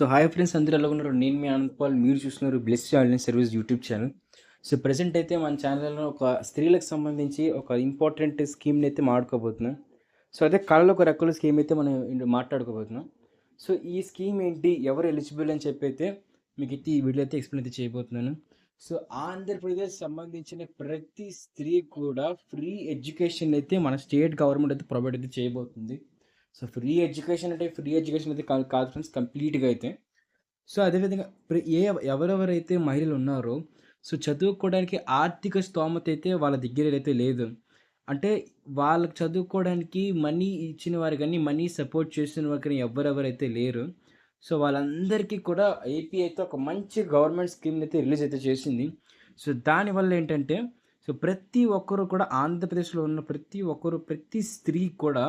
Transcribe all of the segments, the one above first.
So hi friends, అందరూ ఎలా ఉన్నారు? నేను మీ ఆనంద్ పాల్. మీరు చూస్తున్నారు bless online service YouTube channel. So present అయితే మన ఛానల్లో ఒక స్త్రీలకు సంబంధించి ఒక ఇంపార్టెంట్ స్కీమ్ని అయితే మాట్లాడుకోబోతున్నాం. సో అదే కళలకు రెక్కల స్కీమ్ అయితే మనం మాట్లాడుకోబోతున్నాం. సో ఈ స్కీమ్ ఏంటి, ఎవరు ఎలిజిబుల్ అని చెప్పి అయితే మీకు అయితే ఈ వీడియో అయితే ఎక్స్ప్లెయిన్ అయితే చేయబోతున్నాను. సో ఆంధ్రప్రదేశ్ సంబంధించిన ప్రతి స్త్రీ కూడా ఫ్రీ ఎడ్యుకేషన్ అయితే మన స్టేట్ గవర్నమెంట్ అయితే ప్రొవైడ్ అయితే చేయబోతుంది. సో ఫ్రీ ఎడ్యుకేషన్ అంటే ఫ్రీ ఎడ్యుకేషన్ అయితే కాదు ఫ్రెండ్స్, కంప్లీట్గా అయితే. సో అదేవిధంగా ఎవరెవరైతే మహిళలు ఉన్నారో, సో చదువుకోవడానికి ఆర్థిక స్తోమత అయితే వాళ్ళ దగ్గర అయితే లేదు. అంటే వాళ్ళకి చదువుకోవడానికి మనీ ఇచ్చిన వారు గానీ, మనీ సపోర్ట్ చేసిన వారు కానీ ఎవరెవరైతే లేరు. సో వాళ్ళందరికీ కూడా ఏపీ అయితే ఒక మంచి గవర్నమెంట్ స్కీమ్‌ని అయితే రిలీజ్ అయితే చేసింది. సో దానివల్ల ఏంటంటే, సో ప్రతి ఒక్కరు కూడా ఆంధ్రప్రదేశ్‌లో ఉన్న ప్రతి ఒక్కరు, ప్రతి స్త్రీ కూడా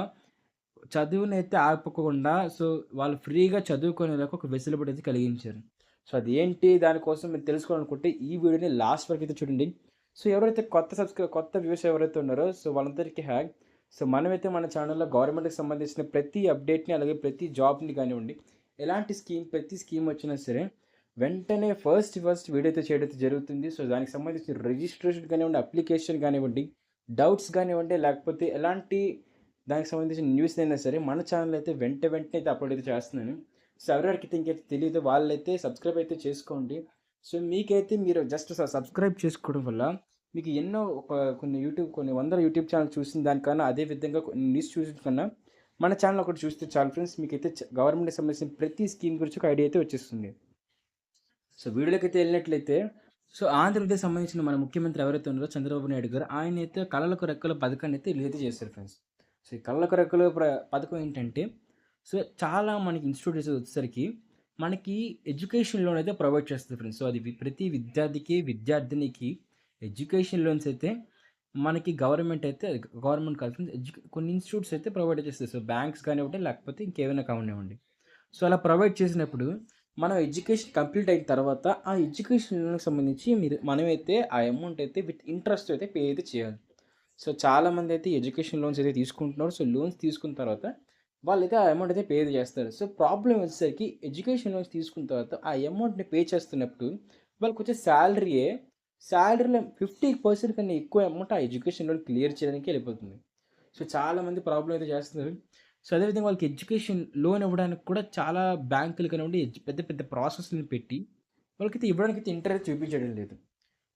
చదువునైతే ఆపకుండా సో వాళ్ళు ఫ్రీగా చదువుకునేలాగా ఒక వెసులుబాటు అయితే కలిగించారు. సో అదేంటి, దానికోసం మీరు తెలుసుకోవాలనుకుంటే ఈ వీడియోని లాస్ట్ వరకు అయితే చూడండి. సో ఎవరైతే కొత్త వ్యూవర్స్ ఎవరైతే ఉన్నారో సో వాళ్ళందరికీ హ్యాక్. సో మనమైతే మన ఛానల్‌లో గవర్నమెంట్‌కి సంబంధించిన ప్రతి అప్డేట్‌ని, అలాగే ప్రతి జాబ్‌ని కానివ్వండి, ఎలాంటి ప్రతి స్కీమ్ వచ్చినా సరే వెంటనే ఫస్ట్ వీడియో అయితే చేయడం అయితే జరుగుతుంది. సో దానికి సంబంధించిన రిజిస్ట్రేషన్ కానివ్వండి, అప్లికేషన్ కానివ్వండి, డౌట్స్ కానివ్వండి, లేకపోతే ఎలాంటి దానికి సంబంధించిన న్యూస్ అయినా సరే మన ఛానల్ అయితే వెంటనే అయితే అప్లోడ్ అయితే చేస్తున్నాను. సో ఎవరెవరికైతే ఇంకైతే తెలీదో వాళ్ళైతే సబ్స్క్రైబ్ అయితే చేసుకోండి. సో మీకైతే మీరు జస్ట్ సబ్స్క్రైబ్ చేసుకోవడం వల్ల మీకు ఎన్నో కొన్ని వందల యూట్యూబ్ ఛానల్ చూసిన దానికన్నా, అదే విధంగా కొన్ని న్యూస్ చూసిన కన్నా మన ఛానల్ ఒకటి చూస్తే చాలు ఫ్రెండ్స్, మీకైతే గవర్నమెంట్‌కి సంబంధించిన ప్రతి స్కీమ్ గురించి ఒక ఐడియా అయితే వచ్చేస్తుంది. సో వీడియోలోకైతే వెళ్ళినట్లయితే, సో ఆంధ్రప్రదేశ్ సంబంధించిన మన ముఖ్యమంత్రి ఎవరైతే ఉన్నారో చంద్రబాబు నాయుడు గారు, ఆయనైతే కళలకు రెక్కల పథకాన్ని అయితే రిలీజ్ చేశారు ఫ్రెండ్స్. సో ఈ కళ్ళకు రెక్కల పథకం ఏంటంటే, సో చాలా మనకి ఇన్‌స్టిట్యూట్స్ వచ్చేసరికి మనకి ఎడ్యుకేషన్ లోన్ అయితే ప్రొవైడ్ చేస్తుంది ఫ్రెండ్స్. సో అది ప్రతి విద్యార్థికి, విద్యార్థినికి ఎడ్యుకేషన్ లోన్స్ అయితే మనకి గవర్నమెంట్ కాదు ఫ్రెండ్స్, కొన్ని ఇన్‌స్టిట్యూట్స్ అయితే ప్రొవైడ్ చేస్తాయి. సో బ్యాంక్స్ కానివ్వండి, లేకపోతే ఇంకేమైనా కానివ్వండి. సో అలా ప్రొవైడ్ చేసినప్పుడు మనం ఎడ్యుకేషన్ కంప్లీట్ అయిన తర్వాత ఆ ఎడ్యుకేషన్ లోన్‌కి సంబంధించి మనమైతే ఆ అమౌంట్ అయితే విత్ ఇంట్రెస్ట్ అయితే పే అయితే చేయాలి. సో చాలామంది అయితే ఎడ్యుకేషన్ లోన్స్ అయితే తీసుకుంటున్నారు. సో లోన్స్ తీసుకున్న తర్వాత వాళ్ళైతే ఆ అమౌంట్ అయితే పే చేస్తారు. సో ప్రాబ్లమ్ వచ్చేసరికి ఎడ్యుకేషన్ లోన్స్ తీసుకున్న తర్వాత ఆ అమౌంట్‌ని పే చేస్తున్నప్పుడు వాళ్ళకొచ్చే సాలరీలో 50% కన్నా ఎక్కువ అమౌంట్ ఆ ఎడ్యుకేషన్ లోన్ క్లియర్ చేయడానికి వెళ్ళిపోతుంది. సో చాలామంది ప్రాబ్లమ్ అయితే చేస్తున్నారు. సో అదేవిధంగా వాళ్ళకి ఎడ్యుకేషన్ లోన్ ఇవ్వడానికి కూడా చాలా బ్యాంకులు కానివ్వండి, పెద్ద పెద్ద ప్రాసెస్‌లని పెట్టి వాళ్ళకైతే ఇవ్వడానికైతే ఇంట్రెస్ట్ చూపించడం లేదు.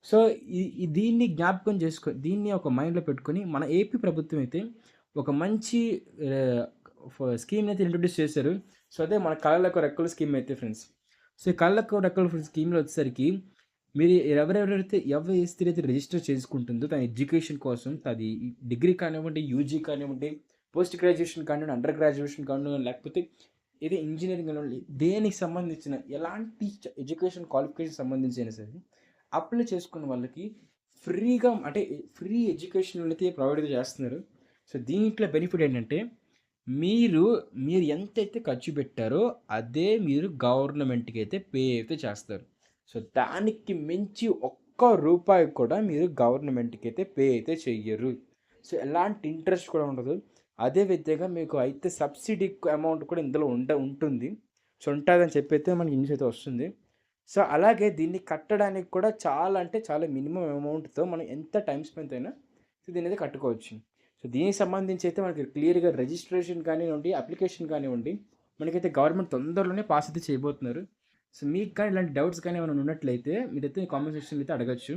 సో ఈ ఈ దీన్ని జ్ఞాపకం దీన్ని ఒక మైండ్‌లో పెట్టుకొని మన ఏపీ ప్రభుత్వం అయితే ఒక మంచి ఆహ్, స్కీమ్‌ని అయితే ఇంట్రొడ్యూస్ చేశారు. సో అదే మన కళలకు రెక్కల స్కీమ్ అయితే ఫ్రెండ్స్. సో ఈ కళ్ళకు రెక్కల స్కీమ్‌లో వచ్చేసరికి మీరు ఎవరి స్త్రీ అయితే రిజిస్టర్ చేసుకుంటుందో తన ఎడ్యుకేషన్ కోసం, అది డిగ్రీ కానివ్వండి, యూజీ కానివ్వండి, పోస్ట్ గ్రాడ్యుయేషన్ కానివ్వండి, అండర్ గ్రాడ్యుయేషన్ కానివ్వండి, లేకపోతే ఇది ఇంజినీరింగ్ కానివ్వండి, దేనికి సంబంధించిన ఎలాంటి ఎడ్యుకేషన్ క్వాలిఫికేషన్ సంబంధించి అయినా సరే అప్లై చేసుకున్న వాళ్ళకి ఫ్రీగా, అంటే ఫ్రీ ఎడ్యుకేషన్ అయితే ప్రొవైడ్ అయితే చేస్తున్నారు. సో దీంట్లో బెనిఫిట్ ఏంటంటే, మీరు మీరు ఎంతైతే ఖర్చు పెట్టారో అదే మీరు గవర్నమెంట్‌కి అయితే పే అయితే చేస్తారు. సో దానికి మించి ఒక్క రూపాయి కూడా మీరు గవర్నమెంట్‌కి అయితే పే అయితే చెయ్యరు. సో ఎలాంటి ఇంట్రెస్ట్ కూడా ఉండదు. అదే విధంగా మీకు అయితే సబ్సిడీ అమౌంట్ కూడా ఇందులో ఉంటుంది. సో ఉంటదని చెప్పి అయితే మనకి న్యూస్ అయితే వస్తుంది. సో అలాగే దీన్ని కట్టడానికి కూడా చాలా, అంటే చాలా మినిమమ్ అమౌంట్‌తో మనం ఎంత టైమ్ స్పెండ్ అయినా సో దీన్నైతే కట్టుకోవచ్చు. సో దీనికి సంబంధించి అయితే మనకి క్లియర్‌గా రిజిస్ట్రేషన్ కానివ్వండి, అప్లికేషన్ కానివ్వండి, మనకైతే గవర్నమెంట్ తొందరలోనే పాస్ అయితే చేయబోతున్నారు. సో మీకు కానీ ఇలాంటి డౌట్స్ కానీ ఏమైనా ఉన్నట్లయితే మీరైతే కామెంట్ సెక్షన్‌లో అయితే అడగొచ్చు.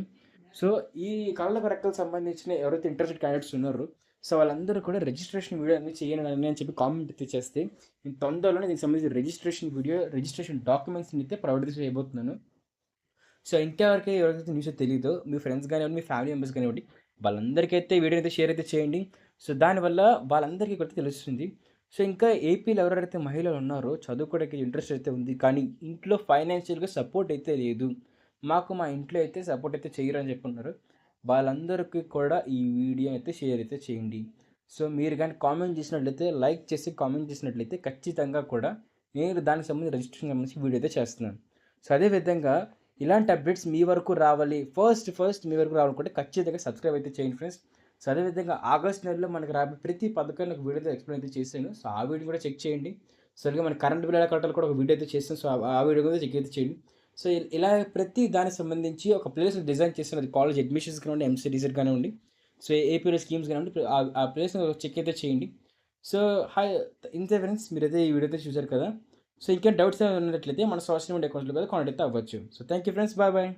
సో ఈ కళ్ళకు రెక్కలకు సంబంధించిన ఎవరైతే ఇంట్రెస్టెడ్ క్యాండిడేట్స్ ఉన్నారో, సో వాళ్ళందరూ కూడా రిజిస్ట్రేషన్ వీడియో అనేది చేయండి అని చెప్పి కామెంట్ అయితే చేస్తే, నేను తొందరలోనే దీనికి సంబంధించిన రిజిస్ట్రేషన్ డాక్యుమెంట్స్‌ని అయితే ప్రొవైడ్ చేయబోతున్నాను. సో ఇంతవరకే ఎవరికైతే న్యూస్ తెలీదో మీ ఫ్రెండ్స్ కానివ్వండి, మీ ఫ్యామిలీ మెంబర్స్ కానివ్వండి, వాళ్ళందరికైతే వీడియో అయితే షేర్ అయితే చేయండి. సో దానివల్ల వాళ్ళందరికీ కూడా తెలుస్తుంది. సో ఇంకా ఏపీలో ఎవరెవరైతే మహిళలు ఉన్నారో చదువుకోవడానికి ఇంట్రెస్ట్ అయితే ఉంది, కానీ ఇంట్లో ఫైనాన్షియల్‌గా సపోర్ట్ అయితే లేదు. మా ఇంట్లో అయితే సపోర్ట్ అయితే చెయ్యరు అని చెప్పున్నారు. వాళ్ళందరికీ కూడా ఈ వీడియో అయితే షేర్ అయితే చేయండి. సో మీరు గాని కామెంట్ చేసినట్లయితే, లైక్ చేసి కామెంట్ చేసినట్లయితే ఖచ్చితంగా కూడా నేను దానికి సంబంధించి రిజిస్ట్రేషన్ సంబంధించి వీడియో అయితే చేస్తున్నాను. సో అదే విధంగా ఇలాంటి అప్డేట్స్ మీ వరకు రావాలి, ఫస్ట్ మీ వరకు రావాలనుకుంటే ఖచ్చితంగా సబ్స్క్రైబ్ అయితే చేయండి ఫ్రెండ్స్. సో అదేవిధంగా ఆగస్ట్ నెలలో మనకు రాబోయే ప్రతి పథకాన్ని ఒక వీడియోతో ఎక్స్‌ప్లెయిన్ అయితే చేశాను. సో ఆ వీడియో కూడా చెక్ చేయండి. సో అలాగే మన కరెంట్ బిల్ ఎలా కట్టాలో కూడా ఒక వీడియో అయితే చేస్తాం. సో ఆ వీడియో కూడా చెక్ అయితే చేయండి. సో ఇలా ప్రతి దానికి సంబంధించి ఒక ప్లేస్ డిజైన్ చేస్తాను. అది కాలేజ్ అడ్మిషన్స్ కానివ్వండి, ఎంసీడీసీట్ కానివ్వండి, సో ఏపీలో స్కీమ్స్ కానివ్వండి, ఆ ప్లేస్‌ని చెక్ అయితే చేయండి. సో హాయ్ ఇంతే ఫ్రెండ్స్, మీరైతే ఈ వీడియో అయితే చూసారు కదా! సో ఇంకేం డౌట్స్ ఏమైనా ఉన్నట్లయితే మన సోషల్ మీడియా అకౌంట్స్‌లో కూడా కాంటాక్ట్ అయితే అవ్వచ్చు. So thank you friends. Bye bye.